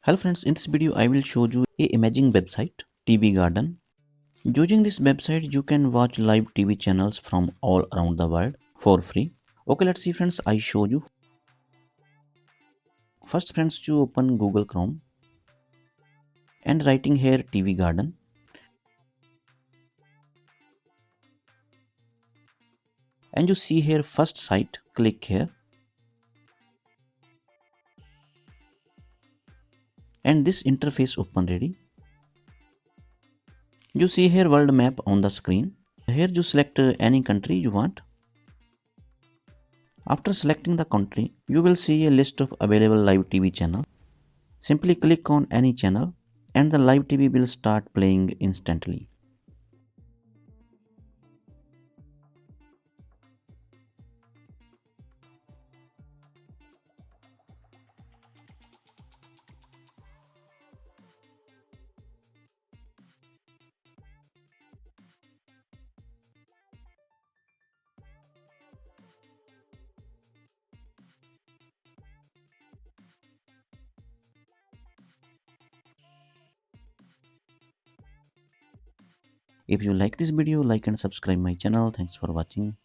Hello friends, in this video I will show you a amazing website, TV Garden. Using this website you can watch live TV channels from all around the world for free. Okay, let's see friends, I show you. First friends, you open Google Chrome and writing here TV Garden. And you see here first site, click here. And this interface open ready. You see here world map on the screen. Here you select any country you want. After selecting the country, you will see a list of available live TV channels. Simply click on any channel and the live TV will start playing instantly. If you like this video, like and subscribe my channel. Thanks for watching.